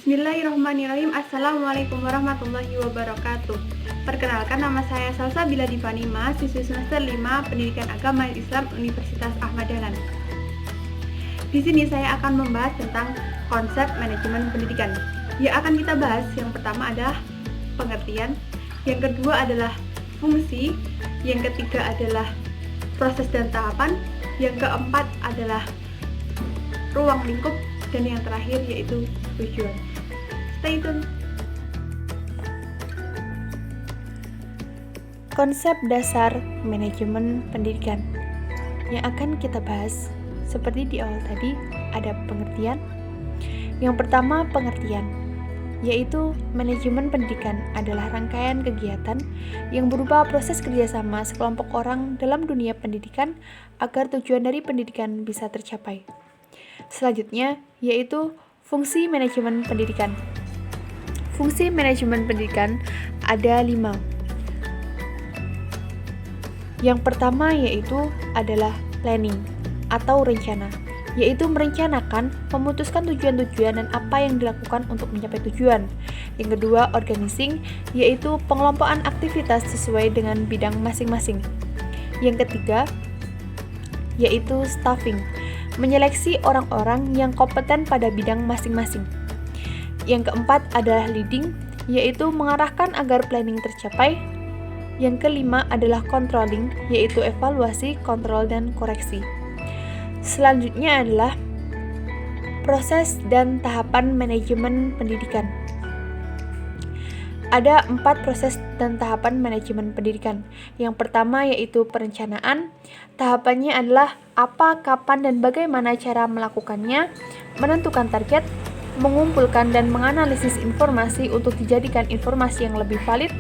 Bismillahirrahmanirrahim. Assalamualaikum warahmatullahi wabarakatuh. Perkenalkan, nama saya Salsabila Divani, mahasiswi semester 5 Pendidikan Agama Islam Universitas Ahmad Dahlan. Di sini saya akan membahas tentang konsep manajemen pendidikan. Yang akan kita bahas, yang pertama adalah pengertian, yang kedua adalah fungsi, yang ketiga adalah proses dan tahapan, yang keempat adalah ruang lingkup, dan yang terakhir yaitu tujuan. Stay tune. Konsep dasar manajemen pendidikan yang akan kita bahas seperti di awal tadi ada pengertian. Yang pertama, pengertian, yaitu manajemen pendidikan adalah rangkaian kegiatan yang berupa proses kerjasama sekelompok orang dalam dunia pendidikan agar tujuan dari pendidikan bisa tercapai. Selanjutnya, yaitu fungsi manajemen pendidikan. Fungsi manajemen pendidikan ada 5. Yang pertama yaitu adalah planning atau rencana, yaitu merencanakan, memutuskan tujuan-tujuan dan apa yang dilakukan untuk mencapai tujuan. Yang kedua, organizing, yaitu pengelompokan aktivitas sesuai dengan bidang masing-masing. Yang ketiga, yaitu staffing, menyeleksi orang-orang yang kompeten pada bidang masing-masing. Yang keempat adalah leading, yaitu mengarahkan agar planning tercapai. Yang kelima adalah controlling, yaitu evaluasi, kontrol, dan koreksi. Selanjutnya adalah proses dan tahapan manajemen pendidikan. Ada 4 proses dan tahapan manajemen pendidikan. Yang pertama yaitu perencanaan. Tahapannya adalah apa, kapan, dan bagaimana cara melakukannya, menentukan target, mengumpulkan dan menganalisis informasi untuk dijadikan informasi yang lebih valid,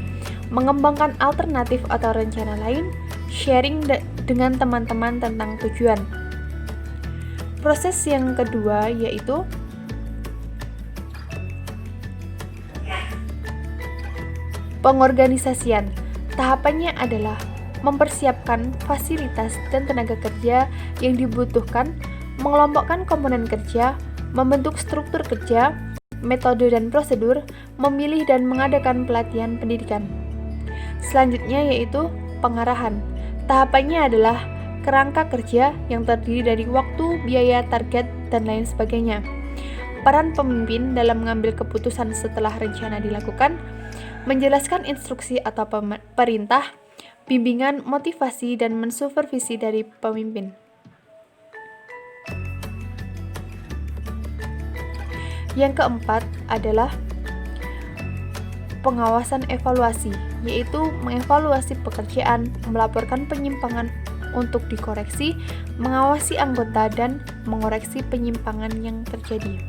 mengembangkan alternatif atau rencana lain, sharing dengan teman-teman tentang tujuan. Proses yang kedua yaitu pengorganisasian. Tahapannya adalah mempersiapkan fasilitas dan tenaga kerja yang dibutuhkan, mengelompokkan komponen kerja, membentuk struktur kerja, metode dan prosedur, memilih dan mengadakan pelatihan pendidikan. Selanjutnya yaitu pengarahan. Tahapannya adalah kerangka kerja yang terdiri dari waktu, biaya, target, dan lain sebagainya. Peran pemimpin dalam mengambil keputusan setelah rencana dilakukan, menjelaskan instruksi atau perintah, bimbingan, motivasi, dan mensupervisi dari pemimpin. Yang keempat adalah pengawasan evaluasi, yaitu mengevaluasi pekerjaan, melaporkan penyimpangan untuk dikoreksi, mengawasi anggota, dan mengoreksi penyimpangan yang terjadi.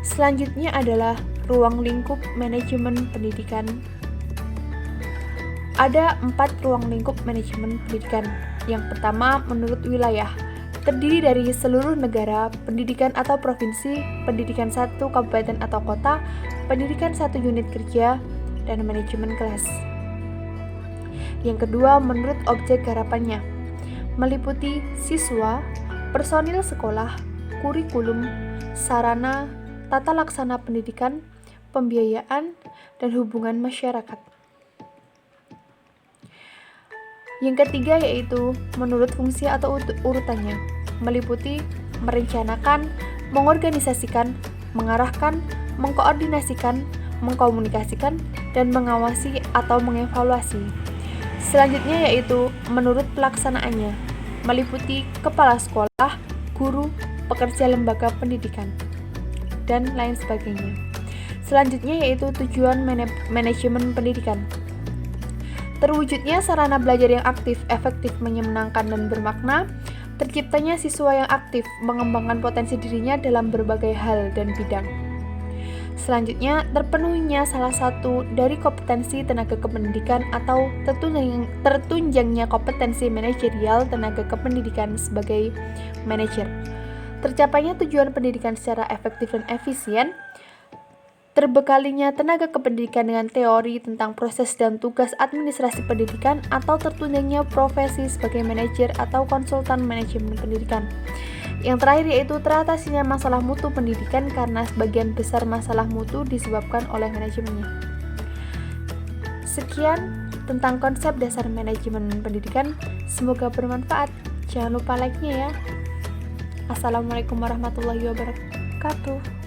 Selanjutnya adalah ruang lingkup manajemen pendidikan. Ada 4 ruang lingkup manajemen pendidikan. Yang pertama, menurut wilayah, terdiri dari seluruh negara, pendidikan atau provinsi, pendidikan 1 kabupaten atau kota, pendidikan 1 unit kerja, dan manajemen kelas. Yang kedua, menurut objek garapannya, meliputi siswa, personil sekolah, kurikulum, sarana, tata laksana pendidikan, pembiayaan, dan hubungan masyarakat. Yang ketiga yaitu menurut fungsi atau urutannya, meliputi merencanakan, mengorganisasikan, mengarahkan, mengkoordinasikan, mengkomunikasikan, dan mengawasi atau mengevaluasi. Selanjutnya yaitu menurut pelaksanaannya, meliputi kepala sekolah, guru, pekerja lembaga pendidikan, dan lain sebagainya. Selanjutnya yaitu tujuan manajemen pendidikan. Terwujudnya sarana belajar yang aktif, efektif, menyenangkan, dan bermakna, terciptanya siswa yang aktif, mengembangkan potensi dirinya dalam berbagai hal dan bidang. Selanjutnya, terpenuhinya salah satu dari kompetensi tenaga kependidikan atau tertunjangnya kompetensi manajerial tenaga kependidikan sebagai manajer. Tercapainya tujuan pendidikan secara efektif dan efisien, terbekalinya tenaga kependidikan dengan teori tentang proses dan tugas administrasi pendidikan atau tertunjangnya profesi sebagai manajer atau konsultan manajemen pendidikan. Yang terakhir yaitu teratasinya masalah mutu pendidikan karena sebagian besar masalah mutu disebabkan oleh manajemennya. Sekian tentang konsep dasar manajemen pendidikan, semoga bermanfaat. Jangan lupa like-nya ya. Assalamualaikum warahmatullahi wabarakatuh.